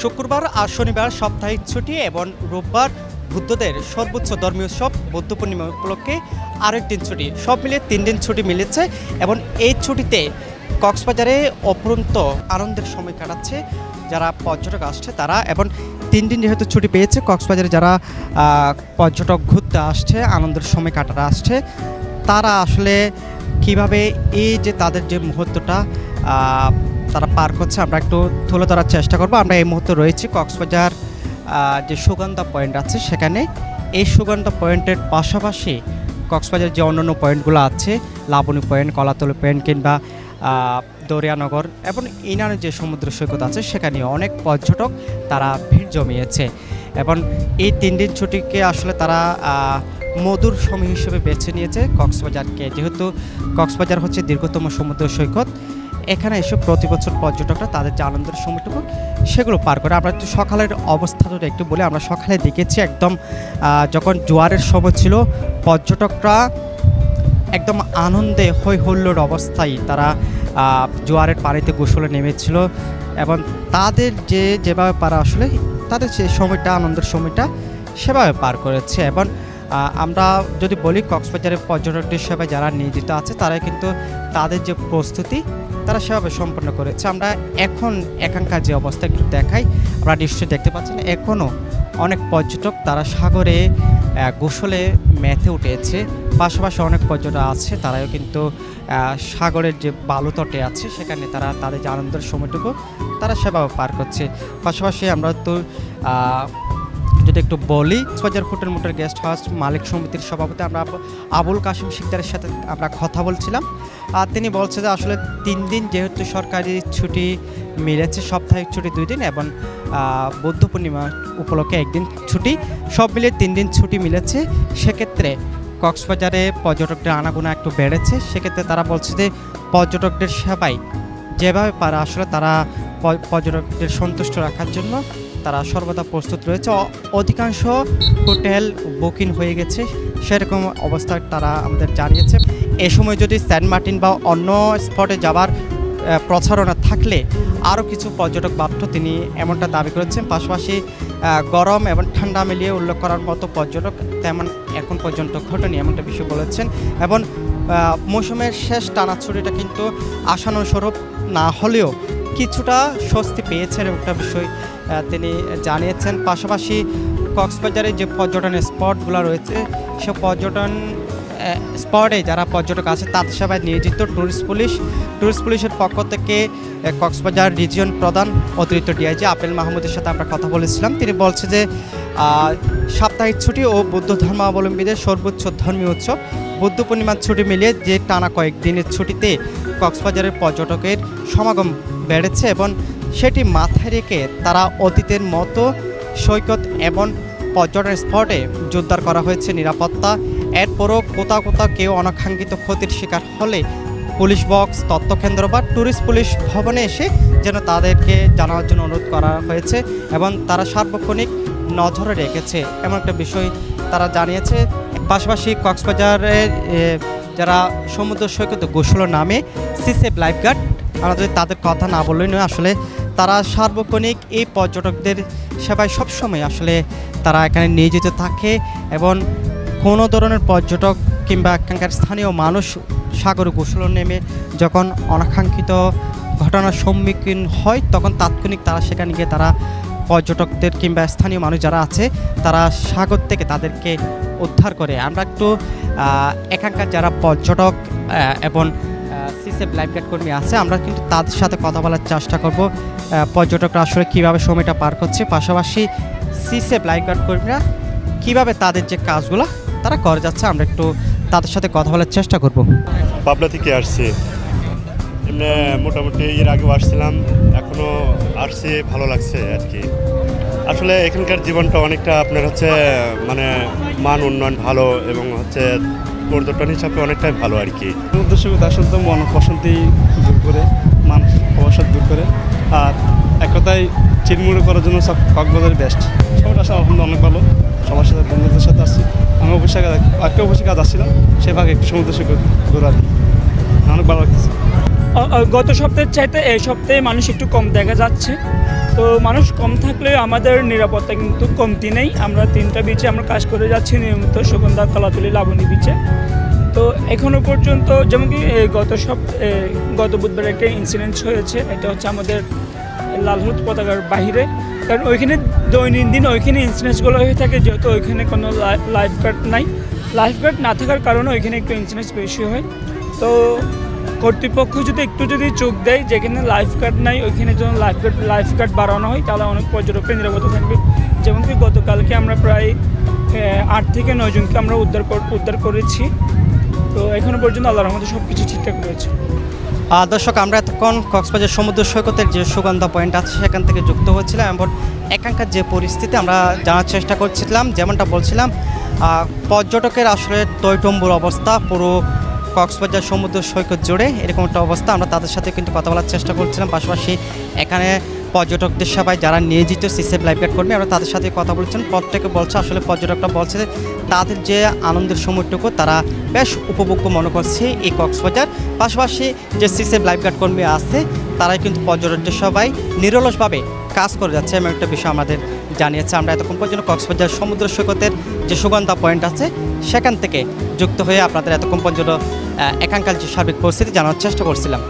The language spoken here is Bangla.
শুক্রবার আর শনিবার সাপ্তাহিক ছুটি এবং রোববার বুদ্ধদের সর্বোচ্চ ধর্মীয় উৎসব বুদ্ধ পূর্ণিমা উপলক্ষে আরেকদিন ছুটি, সব মিলিয়ে 3 দিন ছুটি মিলেছে। এবং এই ছুটিতে কক্সবাজারে অপরন্ত আনন্দের সময় কাটাচ্ছে যারা পর্যটক আসছে তারা। এবং 3 দিন যেহেতু ছুটি পেয়েছে, কক্সবাজারে যারা পর্যটক ঘুরতে আসছে, আনন্দের সময় কাটাতে আসছে, তারা আসলে কিভাবে এই যে তাদের যে মুহূর্তটা তারা পার করছে আমরা একটু তুলে ধরার চেষ্টা করব। আমরা এই মুহূর্তে রয়েছি কক্সবাজার যে সুগন্ধা পয়েন্ট আছে সেখানে। এই সুগন্ধা পয়েন্টের পাশাপাশি কক্সবাজার যে অন্যান্য পয়েন্টগুলো আছে, লাবণী পয়েন্ট, কলাতলি পয়েন্ট কিংবা দরিয়ানগর এবং ইনানের যে সমুদ্র সৈকত আছে সেখানে অনেক পর্যটক তারা ভিড় জমিয়েছে। এবং এই 3 দিন ছুটিকে আসলে তারা মধুর সময় হিসেবে বেছে নিয়েছে কক্সবাজারকে, যেহেতু কক্সবাজার হচ্ছে দীর্ঘতম সমুদ্র সৈকত। এখানে এসে প্রতি বছর পর্যটকরা তাদের যে আনন্দের সময়টুকু সেগুলো পার করে। আমরা একটু সকালের অবস্থাটা একটু বলি। আমরা সকালে দেখেছি একদম যখন জোয়ারের সময় ছিল, পর্যটকরা একদম আনন্দে হই হুল্লোড় অবস্থায় তারা জোয়ারের পানিতে গোসলে নেমেছিল এবং তাদের যেভাবে পারা আসলে তাদের সেই সময়টা, আনন্দের সময়টা সেভাবে পার করেছে। এবং আমরা যদি বলি কক্সবাজারের পর্যটকদের সেবায় যারা নিয়োজিত আছে তারা কিন্তু তাদের যে প্রস্তুতি তারা সেভাবে সম্পন্ন করেছে। আমরা এখন এখানকার যে অবস্থা একটু দেখাই। আমরা নিশ্চয়ই দেখতে পাচ্ছেন এখনও অনেক পর্যটক তারা সাগরে গোসলে মেতে উঠেছে। পাশাপাশি অনেক পর্যটক আছে তারাও কিন্তু সাগরের যে বালুতটে আছে সেখানে তারা তাদের যে আনন্দের সময়টুকু তারা সেভাবে পার করছে। পাশাপাশি আমরা তো যদি একটু বলি, Cox's Bazar hotel motel guest house মালিক সমিতির সভাপতি আমরা আবুল কাশিম শিকদারের সাথে আমরা কথা বলছিলাম। আর তিনি বলছে যে আসলে 3 দিন যেহেতু সরকারি ছুটি মিলেছে, সাপ্তাহিক ছুটি 2 দিন এবং বুদ্ধ পূর্ণিমা উপলক্ষে 1 দিন ছুটি, সব মিলিয়ে 3 দিন ছুটি মিলেছে। সেক্ষেত্রে কক্সবাজারে পর্যটকদের আনাগোনা একটু বেড়েছে। সেক্ষেত্রে তারা বলছে যে পর্যটকদের সেবায় যেভাবে পারে আসলে তারা পর্যটকদের সন্তুষ্ট রাখার জন্য তারা সর্বদা প্রস্তুত রয়েছে। অধিকাংশ হোটেল বুকিং হয়ে গেছে, সেরকম অবস্থায় তারা আমাদের জানিয়েছে। এ সময় যদি সেন্ট মার্টিন বা অন্য স্পটে যাবার প্রচারণা থাকলে আরও কিছু পর্যটক বাধ্য, তিনি এমনটা দাবি করেছেন। পাশাপাশি গরম এবং ঠান্ডা মিলিয়ে উল্লেখ করার মতো পর্যটক তেমন এখন পর্যন্ত ঘটেনি, এমনটা বিষয় বলেছেন। এবং মৌসুমের শেষ টানা ছুটিটা কিন্তু আশানুস্বরূপ না হলেও কিছুটা স্বস্তি পেয়েছেন একটা বিষয় তিনি জানিয়েছেন। পাশাপাশি কক্সবাজারে যে পর্যটন স্পটগুলো রয়েছে সে পর্যটন স্পটে যারা পর্যটক আছে তাদের সেবায় নিয়োজিত ট্যুরিস্ট পুলিশের পক্ষ থেকে কক্সবাজার রিজিয়ন প্রধান অতিরিক্ত ডিআইজি আপেল মাহমুদের সাথে আমরা কথা বলেছিলাম। তিনি বলছে যে সাপ্তাহিক ছুটি ও বৌদ্ধ ধর্মাবলম্বীদের সর্বোচ্চ ধর্মীয় উৎসব বুদ্ধ পূর্ণিমার ছুটি মিলিয়ে যে টানা কয়েকদিনের ছুটিতে কক্সবাজারের পর্যটকের সমাগম বেড়েছে এবং সেটি মাথায় রেখে তারা অতীতের মতো সৈকত এবং পর্যটন স্পটে জোরদার করা হয়েছে নিরাপত্তা। এরপরও কোথাও কেউ অনাকাঙ্ক্ষিত ক্ষতির শিকার হলে পুলিশ বক্স, তথ্যকেন্দ্র বা ট্যুরিস্ট পুলিশ ভবনে এসে যেন তাদেরকে জানানোর জন্য অনুরোধ করা হয়েছে এবং তারা সার্বক্ষণিক নজরে রেখেছে, এমন একটা বিষয় তারা জানিয়েছে। পাশাপাশি কক্সবাজারের যারা সমুদ্র সৈকতে গোসল নামে সিসেফ লাইফগার্ড, আমাদের তাদের কথা না বললেই নয়, আসলে তারা সার্বক্ষণিক এই পর্যটকদের সেবায় সবসময় আসলে তারা এখানে নিয়োজিত থাকে। এবং কোনো ধরনের পর্যটক কিংবা এখানকার স্থানীয় মানুষ সাগরে গোসল নেমে যখন অনাকাঙ্ক্ষিত ঘটনার সম্মুখীন হয় তখন তাৎক্ষণিক তারা সেখানে গিয়ে তারা পর্যটকদের কিংবা স্থানীয় মানুষ যারা আছে তারা সাগর থেকে তাদেরকে উদ্ধার করে। আমরা একটু এখানকার যারা পর্যটক এবং সিসেফ লাইফগার্ড কর্মী আছে আমরা কিন্তু তাদের সাথে কথা বলার চেষ্টা করব, পর্যটকরা আসলে কীভাবে সময়টা পার করছে, পাশাপাশি সিসেফ লাইফগার্ড কর্মীরা কীভাবে তাদের যে কাজগুলো তারা করে যাচ্ছে, আমরা একটু তাদের সাথে কথা বলার চেষ্টা করব। পাবনা থেকে আসছি, এমনি মোটামুটি এর আগেও আসছিলাম, এখনও আসছি, ভালো লাগছে আর কি। আসলে এখানকার জীবনটা অনেকটা আপনার হচ্ছে মানে মান উন্নয়ন ভালো এবং হচ্ছে পর্যটন হিসাবে অনেকটাই ভালো আর কি। উদ্দেশ্য আসলে তো মন প্রশান্তি দূর করে, মানসিক অবসাদ দূর করে, আর এক কথায় চিরমুড়ে করার জন্য সব কক্সবাজার বেস্ট। সবটা আসলে আলহামদুলিল্লাহ অনেক ভালো, সবার সাথে বন্ধুদের সাথে আসছি। আমি অবশ্যই একটা অবশ্যই কাজ আসছিলাম, সেভাবে একটু সমুদ্র সৈকত ঘোরা আর কি, অনেক ভালো লাগতেছে। গত সপ্তাহের চাইতে এই সপ্তাহে মানুষ একটু কম দেখা যাচ্ছে। তো মানুষ কম থাকলে আমাদের নিরাপত্তা কিন্তু কমতি নেই। আমরা 3টা বিচে আমরা কাজ করে যাচ্ছি নিয়মিত, সুগন্ধা, কলাতলি, লাবণী বিচে। তো এখনও পর্যন্ত যেমন কি গত বুধবার একটা ইনসিডেন্ট হয়েছে, এটা হচ্ছে আমাদের লাল হলুদ পতাকার বাহিরে, কারণ ওইখানে দৈনন্দিন ওইখানে ইনসিডেন্টসগুলো হয়ে থাকে, যেহেতু ওইখানে কোনো লাইফ গার্ড নাই। লাইফ গার্ড না থাকার কারণে ওইখানে একটু ইনসিডেন্টস বেশি হয়। তো কর্তৃপক্ষ যদি চোখ দেয় যেখানে লাইফ গার্ড নাই, ওইখানে যদি লাইফ গার্ড বাড়ানো হয়, তাহলে অনেক পর্যটকের নিরাপত্তা থাকবে। যেমন কি গতকালকে আমরা প্রায় 8 থেকে 9 জনকে আমরা উদ্ধার করেছি। তো এখনো পর্যন্ত আল্লাহর রহমতে সব কিছু ঠিকঠাক রয়েছে। দর্শক, আমরা এতক্ষণ কক্সবাজার সমুদ্র সৈকতের যে সুগন্ধা পয়েন্ট আছে সেখান থেকে যুক্ত হচ্ছিলাম এবং এখানকার যে পরিস্থিতি আমরা জানার চেষ্টা করছিলাম। যেমনটা বলছিলাম, পর্যটকের আসলে টইটম্বুর অবস্থা পুরো কক্সবাজার সমুদ্র সৈকত জুড়ে, এরকম একটা অবস্থা। আমরা তাদের সাথে কিন্তু কথা বলার চেষ্টা করছিলাম। পাশাপাশি এখানে পর্যটকদের সবাই যারা নিয়োজিত সিসিএফ লাইফগার্ড কর্মী, আমরা তাদের সাথে কথা বলছেন। প্রত্যেকে বলছে, আসলে পর্যটকরা বলছে যে তাদের যে আনন্দের সময়টুকু তারা বেশ উপভোগ্য মনে করছে এই কক্সবাজার। পাশাপাশি যে সিসিএফ লাইফগার্ড কর্মী আছে তারাই কিন্তু পর্যটকদের সবাই নিরলসভাবে কাজ করে যাচ্ছে, এমন একটা বিষয় আমাদের জানিয়েছে। আমরা এতক্ষণ পর্যন্ত কক্সবাজার সমুদ্র সৈকতের যে সুগন্ধা পয়েন্ট আছে সেখান থেকে যুক্ত হয়ে আপনাদের এতক্ষণ পর্যন্ত এখানকার যে সার্বিক পরিস্থিতি জানার চেষ্টা করছিলাম।